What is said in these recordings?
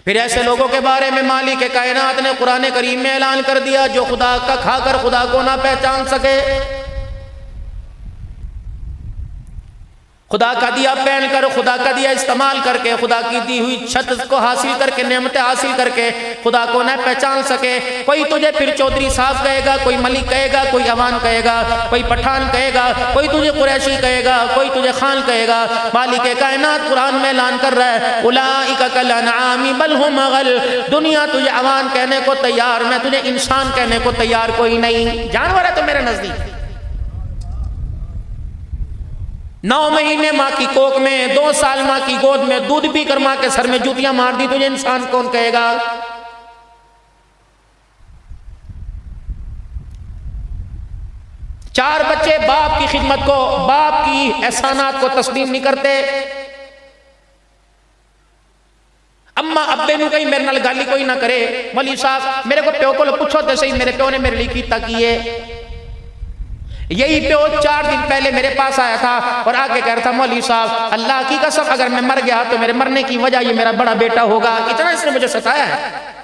फिर ऐसे लोगों के बारे में मालिक कायनात ने कुरान करीम में ऐलान कर दिया जो खुदा का खाकर खुदा को ना पहचान सके, खुदा का दिया पहन कर, खुदा का दिया इस्तेमाल करके, खुदा की दी हुई छत को हासिल करके, नेमतें हासिल करके खुदा को न पहचान सके। कोई तुझे फिर चौधरी साहब कहेगा, कोई मलिक कहेगा, कोई अवान कहेगा, कोई पठान कहेगा, कोई तुझे कुरैशी कहेगा, कोई तुझे खान कहेगा। मालिक कायनात कुरान में ऐलान कर रहा है उलाइका कल अनआमी बल हुम अगल। दुनिया तुझे अवान कहने को तैयार, मैं तुझे इंसान कहने को तैयार कोई नहीं, जानवर है तो मेरे नजदीक। 9 महीने माँ की कोख में, 2 साल माँ की गोद में दूध पी कर माँ के सर में जूतियां मार दी, तुझे इंसान कौन कहेगा? चार बच्चे बाप की खिदमत को, बाप की एहसानात को तस्लीम नहीं करते। अम्मा अब्बे नु कहीं मेरे नाल गाली कोई ना करे, मौलवी साहब मेरे को प्यो को पूछो तो सही, मेरे प्यो ने मेरे लिए कीता की है। यही प्यो 4 दिन पहले मेरे पास आया था और आके कह रहा था मौलवी साहब अल्लाह की कसम अगर मैं मर गया तो मेरे मरने की वजह ये मेरा बड़ा बेटा होगा। इतना इसने मुझे सताया है।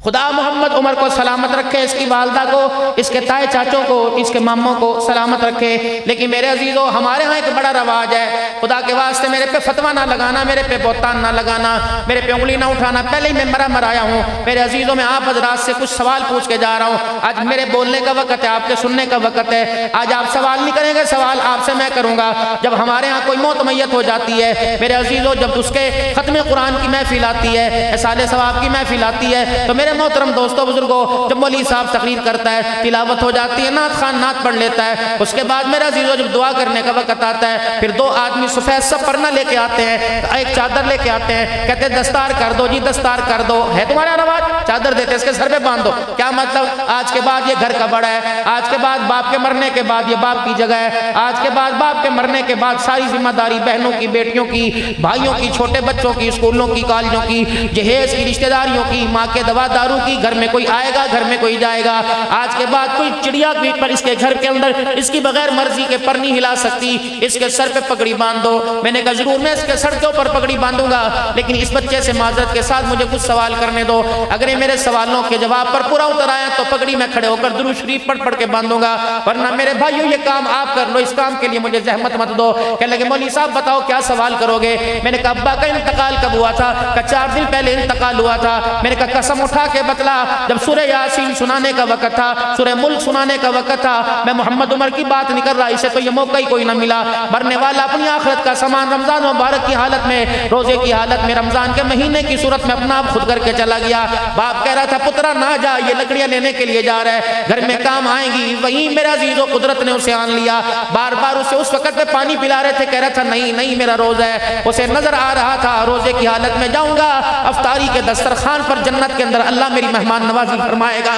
खुदा मोहम्मद उमर को सलामत रखे, इसकी वालदा को, इसके ताए चाचों को, इसके मामों को सलामत रखे। लेकिन मेरे अजीजों हमारे यहाँ एक बड़ा रवाज है, खुदा के वास्ते मेरे पे फतवा ना लगाना, मेरे पे बोहतान ना लगाना, मेरे पे उंगली ना उठाना। पहले ही मैं मराया हूँ। मेरे अजीजों में आप हजरात से कुछ सवाल पूछ के जा रहा हूँ। आज मेरे बोलने का वक्त है, आपके सुनने का वक्त है। आज आप सवाल नहीं करेंगे, सवाल आपसे मैं करूँगा। जब हमारे यहाँ कोई मौत मैयत हो जाती है मेरे अजीजों, जब उसके खत्म कुरान की महफिल आती है, साले सवाब की महफिल आती है, तो मेरे मोहतरम दोस्तों बुजुर्गों, जब मौलवी साहब तकरीर करता है, तिलावत हो जाती है, नात खान नात पढ़ लेता है, उसके बाद मेरा अजीजों जब दुआ करने का वक्त आता है, फिर 2 आदमी सफेद सा परना लेके आते हैं, एक चादर लेके आते हैं, कहते हैं दस्तार कर दो जी, दस्तार कर दो। है तुम्हारा रवाज? चादर देते इसके सर पे बांध दो। क्या मतलब? आज के बाद ये घर का बड़ा है, आज के बाद बाप के मरने के बाद ये बाप की जगह है, आज के बाद बाप के मरने के बाद सारी जिम्मेदारी बहनों की, बेटियों की, भाइयों की, छोटे बच्चों की, स्कूलों की, कॉलेजों की, जहेज की, रिश्तेदारियों की, माँ के दवा दारू की। घर में कोई आएगा, घर में कोई जाएगा। आज के बाद कोई चिड़िया भी पर इसके घर के अंदर इसकी बगैर मर्जी के पर नहीं हिला सकती, इसके सर पे पगड़ी बांध दो। मैंने कहा जरूर मैं इसके सर के ऊपर पगड़ी बांधूंगा, लेकिन इस बच्चे से माजरत के साथ मुझे कुछ सवाल करने दो। अगर ये मेरे सवालों के जवाब पर पूरा उतर आया तो पगड़ी में खड़े होकर दुरूद शरीफ पढ़ के बांधूंगा, वरना मेरे भाइयों ये काम आप कर लो, इस काम के लिए मुझे जहमत मत दो। कहने लगे मौलवी साहब बताओ क्या सवाल करोगे? मैंने कहा अब्बा का इंतकाल कब हुआ था? 4 दिन पहले इंतकाल हुआ था। मैंने कहा कसम उठा के बतला, जब सूरह यासीन सुनाने का वक्त था, सूरह मुल्क सुनाने का वक्त था, मैं मोहम्मद उमर की बात नहीं कर रहा, इसे तो ये मौका ही कोई ना मिला। मरने वाला अपनी आखिरत का सामान रमजान मुबारक की हालत में, रोजे की हालत में, रमजान के महीने की सूरत में अपना आप खुद करके चला गया। बाप कह रहा था पुत्रा ना जा, ये लकड़ियां लेने के लिए जा रहा है, घर में काम आएंगी। वही मेरा अजीजों कुदरत ने उसे आन लिया। बार बार उसे उस वक्त पे पानी पिला रहे थे, कह रहा था नहीं नहीं मेरा रोजा है। उसे नजर आ रहा था रोजे की हालत में जाऊंगा, अफ्तारी के दस्तरखान पर जन्नत के अंदर अल्लाह मेरी मेहमान नवाजी फरमाएगा।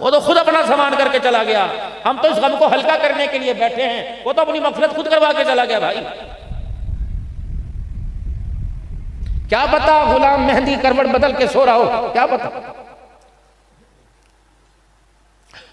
वो तो खुद अपना सामान करके चला गया, हम तो इस गम को हल्का करने के लिए बैठे हैं, वो तो अपनी मगफिरत खुद करवा के चला गया। भाई क्या पता गुलाम मेहंदी करवट बदल के सो रहा हो, क्या पता।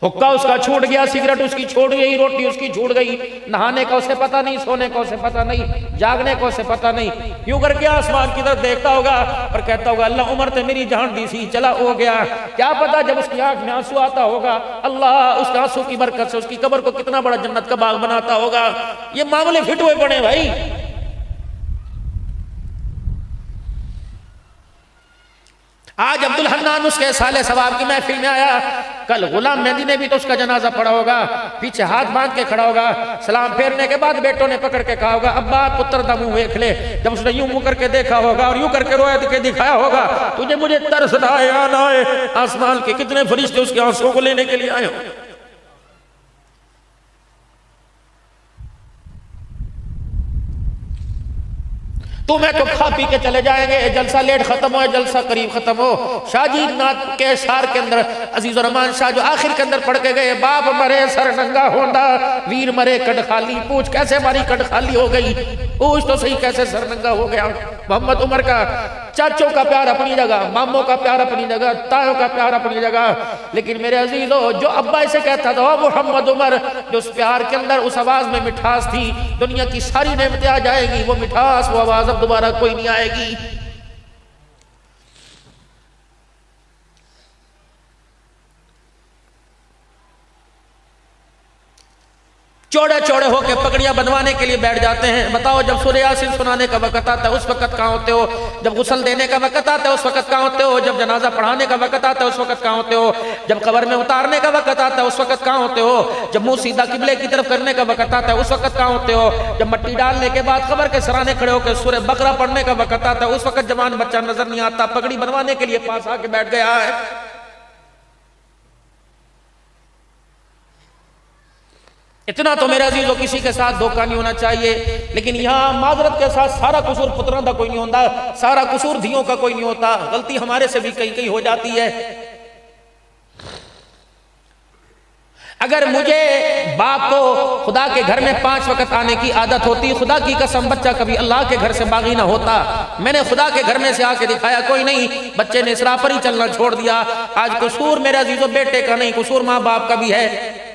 हुक्का उसका छूट गया, सिगरेट उसकी छूट गई, रोटी उसकी छूट गई, नहाने का उसे पता नहीं, सोने का उसे पता नहीं, जागने का उसे पता नहीं। यूं करके आसमान की तरफ देखता होगा और कहता होगा अल्लाह उमर तो मेरी जान दी सी, चला हो गया। क्या पता जब उसकी आंख में आंसू आता होगा, अल्लाह उसके आंसू की बरकत से उसकी कब्र को कितना बड़ा जन्नत का बाग बनाता होगा। ये मामले फिट हुए पड़े भाई। आज अब्दुल हन्नान उसके साले सवाब की महफिल में आया, कल गुलाम मेहंदी ने भी तो उसका जनाजा पड़ा होगा, पीछे हाथ बांध के खड़ा होगा। सलाम फेरने के बाद बेटों ने पकड़ के कहा होगा अब्बा पुत्र दा मुंह देख ले। जब उसने यूं मुंह करके देखा होगा और यूं करके रोया के दिखाया होगा, तुझे मुझे तरस ना आए, आसमान के कितने फरिश्ते उसके आंसुओं को लेने के लिए आए हो। तुम्हें तो खा पी के चले जाएंगे, जलसा लेट खत्म हो, जलसा करीब खत्म हो। शाहजी नाथ के शार के अंदर अजीजुर रहमान शाह जो आखिर के अंदर पढ़ के गए, बाप मरे सर नंगा होंदा, वीर मरे कट खाली, पूछ कैसे हमारी कट खाली हो गई। पूछ तो सही कैसे सरनंगा हो गया। मोहम्मद उमर का चाचों का प्यार अपनी जगह, मामों का प्यार अपनी जगह, तायों का प्यार अपनी जगह, लेकिन मेरे अजीजों जो अब्बा इसे कहता था मोहम्मद उमर, जो उस प्यार के अंदर उस आवाज में मिठास थी, दुनिया की सारी नेमतें आ जाएगी, वो मिठास वो आवाज अब दोबारा कोई नहीं आएगी। चौड़े चौड़े होके पगड़ियां बनवाने के लिए बैठ जाते हैं। बताओ जब सूरह यासीन सुनाने का वक्त आता है उस वक्त कहाँ होते हो? जब गुस्ल देने का वक्त आता है उस वक्त कहाँ होते हो? जब जनाजा पढ़ाने का वक्त आता है उस वक्त कहाँ होते हो? जब कब्र में उतारने का वक्त आता है उस वक्त कहाँ होते हो? जब मुंह सीधा किबले की तरफ करने का वक्त आता है उस वक्त कहाँ होते हो? जब मट्टी डालने के बाद कब्र के सराने खड़े होकर सूरह बकरा पढ़ने का वक्त आता है उस वक्त जवान बच्चा नजर नहीं आता, पगड़ी बनवाने के लिए पास आके बैठ गया है। इतना तो मेरे अजीजों किसी के साथ धोखा नहीं होना चाहिए। लेकिन यहाँ माजरत के साथ सारा कसूर पुत्रों का कोई नहीं होता, सारा कसूर धियों का कोई नहीं होता, गलती हमारे से भी कहीं कहीं हो जाती है। अगर मुझे बाप को खुदा के घर में 5 वक्त आने की आदत होती, खुदा की कसम बच्चा कभी अल्लाह के घर से बागी ना होता। मैंने खुदा के घर में से आके दिखाया कोई नहीं, बच्चे ने इसराफ पर ही चलना छोड़ दिया। आज कसूर मेरे अजीजों बेटे का नहीं, कसूर माँ बाप का भी है।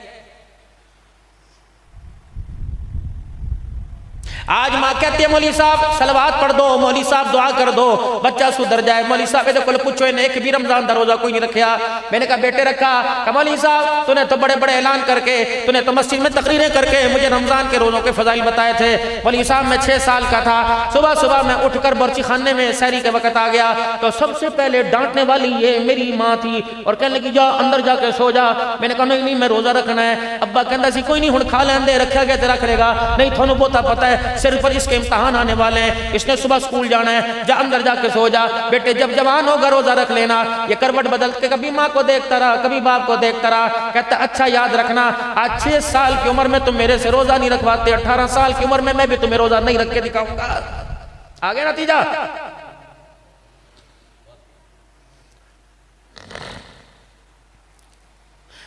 आज माँ कहती है मौली साहब सलवात पढ़ दो, मौली साहब दुआ कर दो, बच्चा सुधर जाए। मौली साहब ये को पूछो इन्हें एक भी रमजान का रोजा कोई नहीं रखा। मैंने कहा बेटे रखा। मौली साहब तूने तो बड़े बड़े ऐलान करके, तूने तो मस्जिद में तकरीरें करके मुझे रमजान के रोजों के फजाइल बताए थे। मौली साहब मैं 6 साल का था, सुबह सुबह मैं उठकर बर्ची खाने में सहरी के वक्त आ गया तो सबसे पहले डांटने वाली ये मेरी माँ थी और कहने लगी जा अंदर जाके सो जा। मैंने कहा नहीं मैं रोजा रखना है। अब्बा कहता सी कोई नहीं हुण खा लेंदे, रखा गया तो रख लेगा, नहीं थानू बहुता पता है सिर पर इसके इम्तहान आने वाले हैं, इसने सुबह स्कूल जाना है, जा अंदर जाके सो जा। बेटे जब जवान होगा रोजा रख लेना। ये करवट बदल के कभी माँ को देखता रहा, कभी बाप को देखता रहा। कहता अच्छा याद रखना आज 6 साल की उम्र में तुम मेरे से रोजा नहीं रखवाते, 18 साल की उम्र में मैं भी तुम्हें रोजा नहीं रख के दिखाऊंगा। आगे नतीजा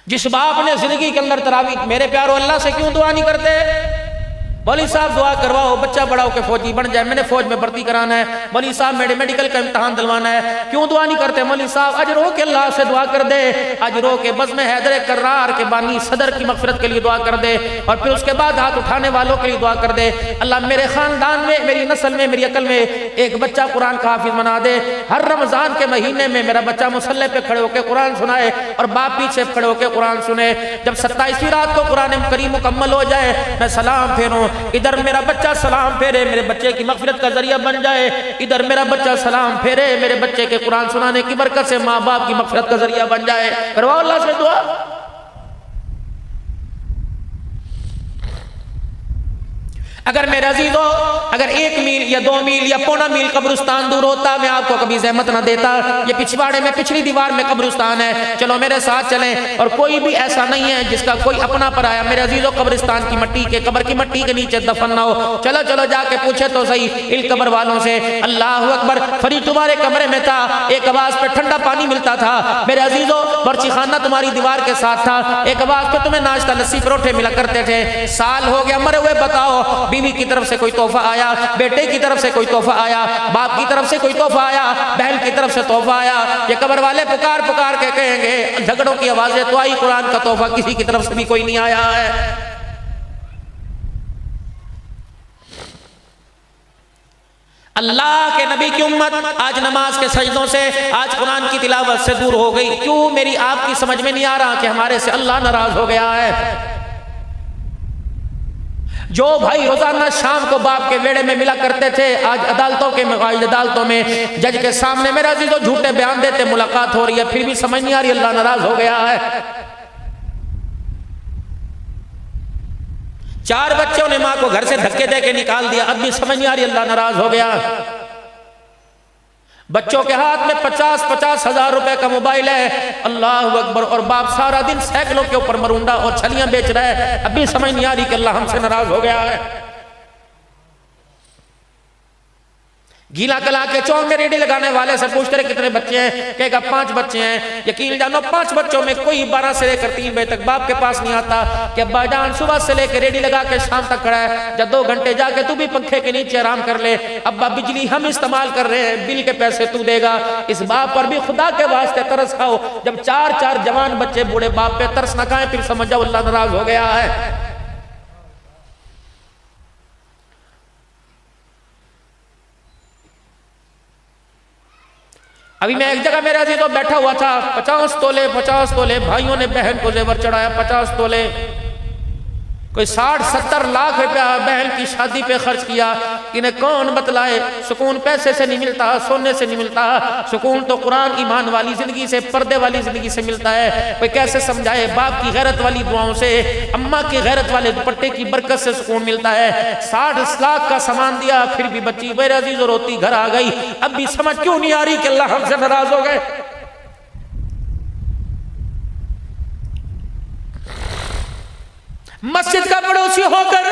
जिस बाप ने जिंदगी के अंदर तरावी, मेरे प्यारो अल्लाह से क्यों दुआ नहीं करते? मौली साहब दुआ करवाओ बच्चा बड़ा होकर फौजी बन जाए, मैंने फौज में भर्ती कराना है। मौली साहब मेरे मेडिकल का इम्तहान दिलवाना है, क्यों दुआ नहीं करते? मौली साहब आज रो के अल्लाह से दुआ कर दे, आज रो के बज़्म हैदर कर्रार के बानी सदर की मग़फ़िरत के लिए दुआ कर दे और फिर उसके बाद हाथ उठाने वालों के लिए दुआ कर दे। अल्लाह मेरे खानदान में, मेरी नस्ल में, मेरी अकल में एक बच्चा कुरान का हाफिज बना दे। हर रमजान के महीने में मेरा बच्चा मुसल्ले पे खड़े होकर कुरान सुनाए और बाप पीछे खड़े होकर कुरान सुने। जब 27वीं रात को कुरान करीम मुकम्मल हो जाए मैं सलाम फेरूं, इधर मेरा बच्चा सलाम फेरे मेरे बच्चे की मग़फ़िरत का जरिया बन जाए, इधर मेरा बच्चा सलाम फेरे मेरे बच्चे के कुरान सुनाने की बरकत से माँ बाप की मग़फ़िरत का जरिया बन जाए। करवाओ अल्लाह से दुआ। अगर मेरे अजीजों अगर 1 मील या 2 मील या पौना मील कब्रिस्तान दूर होता मैं आपको कभी ज़हमत ना देता। ये पिछवाड़े में पिछली दीवार में कब्रिस्तान है, चलो मेरे साथ चलें। और कोई भी ऐसा नहीं है जिसका कोई अपना पर आया मेरे अजीजों कब्रिस्तान की मट्टी के कब्र की मट्टी के नीचे दफन ना हो। चलो चलो जाके पूछे तो सही इल कब्र वालों से। अल्लाह अकबर। फरीद तुम्हारे कमरे में था, एक आवाज पे ठंडा पानी मिलता था मेरे अजीजों, बर्ची खाना तुम्हारी दीवार के साथ था, एक आवाज पे तुम्हें नाश्ता लस्सी परोठे मिला करते थे। साल हो गया मरे हुए, बताओ बीवी की तरफ से कोई तोहफा आया, बेटे की तरफ से कोई तोहफा आया, बाप की तरफ से कोई तोहफा आया, बहन की तरफ से तोहफा आया? ये कब्र वाले पुकार पुकार के कहेंगे झगड़ों की आवाजें तो आई, कुरान का तोहफा किसी की तरफ से भी कोई नहीं आया है। अल्लाह के नबी की उम्मत आज नमाज के सजदों से, आज कुरान की तिलावत से दूर हो गई। क्यों? मेरी आपकी समझ में नहीं आ रहा कि हमारे से अल्लाह नाराज हो गया है। जो भाई रोजाना शाम को बाप के वेड़े में मिला करते थे आज अदालतों में जज के सामने मेरा अजीजों झूठे बयान देते, मुलाकात हो रही है फिर भी समझ नहीं आ रही अल्लाह नाराज हो गया है। 4 बच्चों ने माँ को घर से धक्के दे के निकाल दिया, अब भी समझ नहीं आ रही अल्लाह नाराज हो गया। बच्चों के हाथ में 50-50 हजार रुपए का मोबाइल है, अल्लाह अकबर, और बाप सारा दिन साइकिलों के ऊपर मरूंडा और छलियां बेच रहा है, अभी समझ नहीं आ रही कि अल्लाह हमसे नाराज हो गया है। गीला कला के चौक में रेडी लगाने वाले से पूछते रहे कितने बच्चे हैं, कहेगा 5 बच्चे हैं। यकीन जानो 5 बच्चों में कोई 12 से लेकर 3 बजे तक बाप के पास नहीं आता कि अब्बा जान सुबह से लेकर रेडी लगा के शाम तक खड़ा है, जब 2 घंटे जाके तू भी पंखे के नीचे आराम कर ले, अब्बा बिजली हम इस्तेमाल कर रहे हैं, बिल के पैसे तू देगा। इस बाप पर भी खुदा के वास्ते तरस खाओ। जब 4 जवान बच्चे बूढ़े बाप पे तरस न खाएं फिर समझ जाओ अल्लाह नाराज हो गया है। अभी मैं एक जगह मेरा अजीज तो बैठा हुआ था, 50 तोले भाइयों ने बहन को जेवर चढ़ाया, 50 तोले, कोई 60-70 लाख रुपया बहन की शादी पे खर्च किया। इन्हें कौन बतलाए, सुकून पैसे से नहीं मिलता, सोने से नहीं मिलता, सुकून तो कुरान ईमान वाली जिंदगी से, पर्दे वाली जिंदगी से मिलता है। कोई कैसे समझाए, बाप की गैरत वाली दुआओं से, अम्मा की गैरत वाले दुपट्टे की बरकत से सुकून मिलता है। 60 लाख का सामान दिया फिर भी बच्ची मेरे अजीज रोती घर आ गई। अब भी समझ क्यों नहीं आ रही कि अल्लाह हमसे नाराज हो गए। मस्जिद का पड़ोसी होकर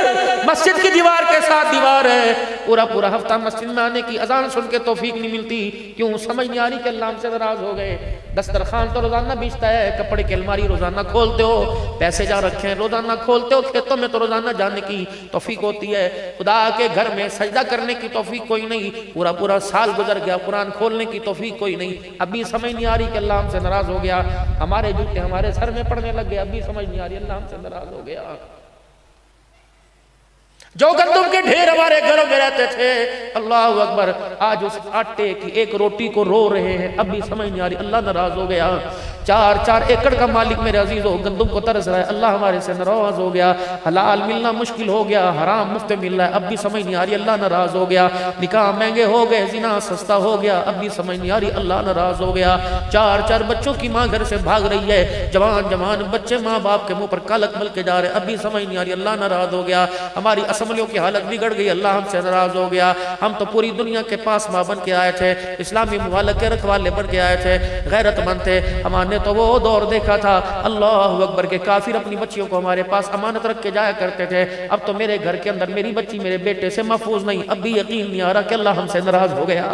मस्जिद की दीवार के साथ दीवार है, पूरा हफ्ता मस्जिद में आने की अजान सुन के तौफीक नहीं मिलती। क्यों समझ नहीं आ रही कि अल्लाह हमसे नाराज हो गए। दस्तरखान तो रोजाना बीचता है, कपड़े की अलमारी रोजाना खोलते हो, पैसे जा रखे हैं रोजाना खोलते हो, खेतों में तो रोजाना जाने की तौफीक होती है, खुदा के घर में सजदा करने की तौफीक कोई नहीं। पूरा साल गुजर गया, कुरान खोलने की तौफीक कोई नहीं। अभी समझ नहीं आ रही कि अल्लाह हमसे नाराज हो गया। हमारे जूते हमारे सर में पड़ने लग गए, अभी समझ नहीं आ रही अल्लाह हमसे नाराज हो गया। जो गंदम के ढेर हमारे घरों में रहते थे, अल्लाह अकबर, आज उस आटे की एक रोटी को रो रहे हैं, अब भी समझ नहीं आ रही अल्लाह नाराज हो गया। 4 एकड़ का मालिक मेरे अजीज हो, गंदम को तरस रहा है, अल्लाह हमारे से नाराज हो गया। हलाल मिलना मुश्किल हो गया, हराम मुफ्त मिल रहा है, अब भी समझ नहीं आ रही अल्लाह नाराज हो गया। निकाह महंगे हो गए, जिना सस्ता हो गया, अब भी समझ नहीं आ रही अल्लाह नाराज हो गया। 4 बच्चों की माँ घर से भाग रही है, जवान बच्चे माँ बाप के मुंह पर कालक मल के जा रहे, अब भी समझ नहीं आ रही अल्लाह नाराज हो गया। हमारी असम्बलियों की हालत बिगड़ गई, अल्लाह हमसे नाराज हो गया। हम तो पूरी दुनिया के पास माँ बन के आए थे, इस्लामी मुबालक के रखवाले बन के आए थे, गैरतमंद थे। हमारे तो वो दौर देखा था, अल्लाह अकबर के काफिर अपनी बच्चियों को हमारे पास अमानत रख के जाया करते थे। अब तो मेरे घर के अंदर मेरी बच्ची मेरे बेटे से महफूज नहीं, अब भी यकीन नहीं आ रहा कि अल्लाह हमसे नाराज हो गया।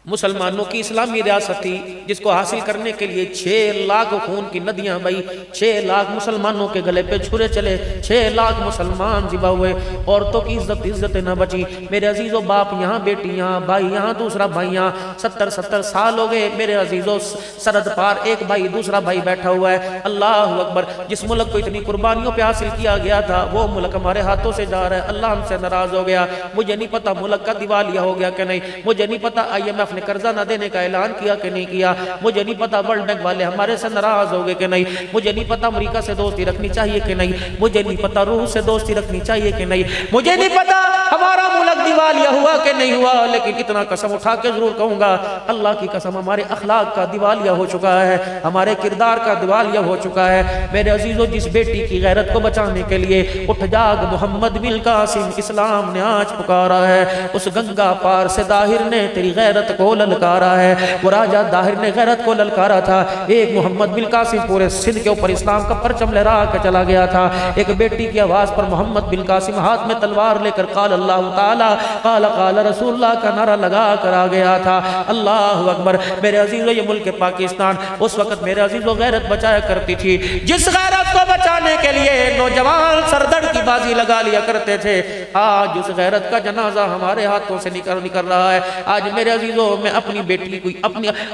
मुसलमानों की इस्लामी रियासत थी जिसको हासिल करने के लिए 6 लाख खून की नदियां बही, 6 लाख मुसलमानों के गले पे छुरे चले, 6 लाख मुसलमान जिबा हुए, औरतों की इज्जत न बची। मेरे अजीजों, बाप यहाँ, बेटी यहाँ, भाई यहाँ, दूसरा भाई यहाँ, 70 साल हो गए मेरे अजीजों, सरहद पार एक भाई दूसरा भाई बैठा हुआ है। अल्लाह अकबर, जिस मुल्क को इतनी कुर्बानियों पे हासिल किया गया था वो मुल्क हमारे हाथों से जा रहा है, अल्लाह हमसे नाराज हो गया। मुझे नहीं पता मुल्क का दिवालिया हो गया कि नहीं, मुझे नहीं पता IMF ने कर्जा ना देने का ऐलान किया कि नहीं किया, मुझे नहीं पता वर्ल्ड बैंक वाले हमारे से नाराज हो गए कि नहीं, मुझे नहीं पता अमेरिका से दोस्ती रखनी चाहिए कि नहीं, मुझे नहीं पता रूस से दोस्ती रखनी चाहिए कि नहीं, मुझे नहीं पता हमारा मुल्क दिवालिया हुआ कि नहीं हुआ, लेकिन इतना कसम उठा के जरूर कहूंगा, अल्लाह की कसम, हमारे अखलाक का दिवालिया हो चुका है, हमारे किरदार का दिवालिया हो चुका है। मेरे अजीजों, जिस बेटी की गैरत को बचाने के लिए उठ जाग मोहम्मद बिन कासिम इस्लाम ने आज पुकारा है, उस गंगा पार से दाहिर ने तेरी गैरत को ललकारा है। वो राजा दाहिर ने गैरत को ललकारा था, एक मोहम्मद बिन कासिम पूरे सिंध के ऊपर इस्लाम का परचम लहरा के चला गया था। एक बेटी की आवाज पर मोहम्मद बिन कासिम हाथ में तलवार लेकर काल अल्लाह ताला काल रसूलुल्लाह का नारा लगा कर आ गया था। अल्लाह अकबर। मेरे अजीजों, ये मुल्क पाकिस्तान उस वक्त मेरे अजीजों गैरत बचाया करती थी, जिस गैरत को बचाने के लिए नौजवान सरदर्द की बाजी लगा लिया करते थे, आज उस गैरत का जनाजा हमारे हाथों से निकल रहा है। आज मेरे अजीजों, मैं अपनी बेटी को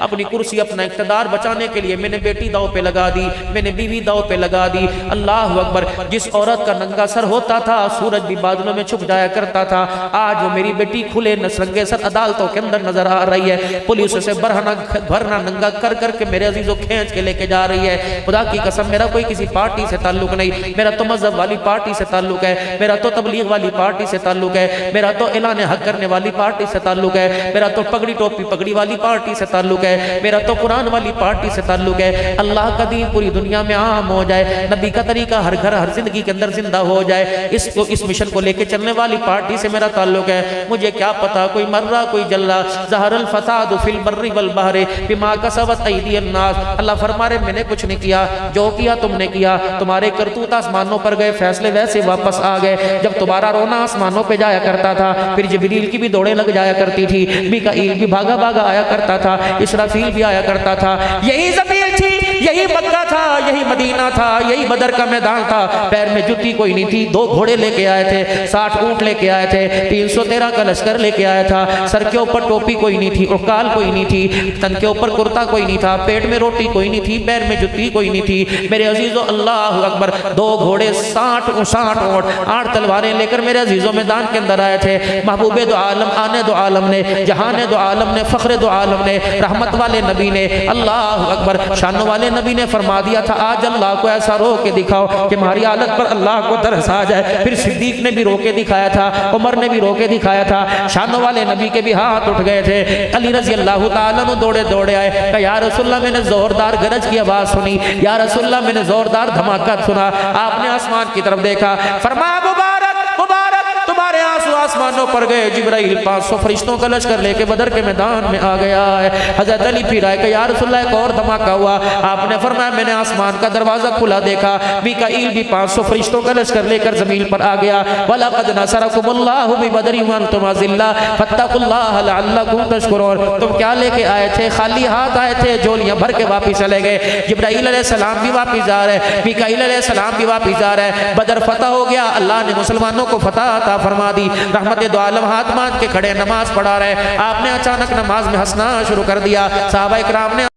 अपनी कुर्सी, अपना इक़्तिदार बचाने के लिए मैंने बेटी दाव पे लगा दी, मैंने बीवी दाव पे लगा दी। अल्लाह अकबर। जिस औरत का नंगा सर होता था सूरज भी बादलों में छुप जाया करता था, आज वो मेरी बेटी खुले नंगे सर अदालतों के अंदर नजर आ रही है, पुलिस उसे भरना नंगा कर करके मेरे अजीजों खींच के लेके जा रही है। खुदा की कसम, मेरा कोई किसी पार्टी से ताल्लुक नहीं, मेरा तो मजहब वाली पार्टी से ताल्लुक है, मेरा तो तबलीग वाली पार्टी से ताल्लुक है, मेरा तो ऐलान हक करने वाली पार्टी से ताल्लुक है, मेरा तो पगड़ी टोपी पगड़ी वाली पार्टी से ताल्लुक है, मेरा तो कुरान वाली पार्टी से ताल्लुक है। अल्लाह का दीन पूरी दुनिया में आम हो जाए, नबी का तरीका हर घर हर जिंदगी के अंदर जिंदा हो जाए, इस मिशन को लेके चलने वाली पार्टी से मेरा ताल्लुक ताल्लुक है, मुझे क्या पता कोई मर रहा कोई जल रहा। ज़हरल फसाद फिल बर्रि वल बहरि बिमा कसबत अयदीन नास। अल्लाह फरमा रहे मैंने कुछ नहीं किया, जो किया तुमने किया। तुम्हारे करतूत आसमानों पर गए, फैसले वैसे वापस आ गए। जब तुम्हारा रोना आसमानों पे जाया करता था, फिर जिब्रील की भी दौड़ें लग जाया करती थी, मीकाईल भी भागा भागा आया करता था, इसराफील भी आया करता था। यही ज़मीन थी, यही मक्का था, यही मदीना था, यही बदर का मैदान था। पैर में जुत्ती कोई नहीं थी, 2 घोड़े लेके आए थे, 60 ऊंट लेके आए थे, 313 का लश्कर लेके आया था। सर के ऊपर टोपी कोई नहीं थी, उकाल कोई नहीं थी, तन के ऊपर कुर्ता कोई नहीं था, पेट में रोटी कोई नहीं थी, पैर में जुत्ती कोई नहीं थी। मेरे अजीजों अल्लाह अकबर, 2 घोड़े 60 ऊंट 8 तलवारें लेकर मेरे अजीजों मैदान के अंदर आए थे। महबूबे दो आलम, आने दो आलम ने, जहाने दो आलम ने, फख्रे दो आलम ने, रहमत वाले नबी ने, अल्लाह अकबर शान वाले नबी ने फरमा दिया था आज अल्लाह को ऐसा रो के दिखाओ कि हमारी हालत पर अल्लाह को तरस आ जाए। फिर सिद्दीक ने भी रो के दिखाया था, उमर ने भी रो के दिखाया था, शान वाले नबी के भी हाथ उठ गए थे। अली रजी अल्लाह तआला अन्हु दौड़े दौड़े आए, कहा या रसूलल्लाह मैंने जोरदार गरज की आवाज सुनी, या रसूलल्लाह मैंने जोरदार धमाका सुना। आपने आसमान की तरफ देखा, फरमाया मुबारक मुबारक तुम्हारे आंसू आसमानों पर गए। जिब्राइल 500 फरिश्तों का लश्कर लेके बदर के मैदान में आ गया है। हजरत अली फिर आए, या रसूलल्लाह एक और धमाका हुआ। आपने फरमाया मैंने आसमान का दरवाजा खुला देखा, मीकाईल भी 500 फरिश्तों का लश्कर लेकर जमीन पर आ गया। वलक़द नसरकुमुल्लाहु बिबदरिन व अंतुम अज़िल्ला फत्तकुल्लाह लअल्लकुम तशकुरून। तुम क्या लेके आए थे? खाली हाथ आए थे, झोलियां भर के वापिस चले गए। जिब्राइल अलैहिस्सलाम भी वापिस जा रहे, मीकाईल अलैहिस्सलाम भी वापिस जा रहे। बदर फतह हो गया, अल्लाह ने मुसलमानों को फतह अता फरमा दी। रहमत दो आलम हाथ बांध के खड़े नमाज पढ़ा रहे। आपने अचानक नमाज में हंसना शुरू कर दिया। सहाबा इकराम ने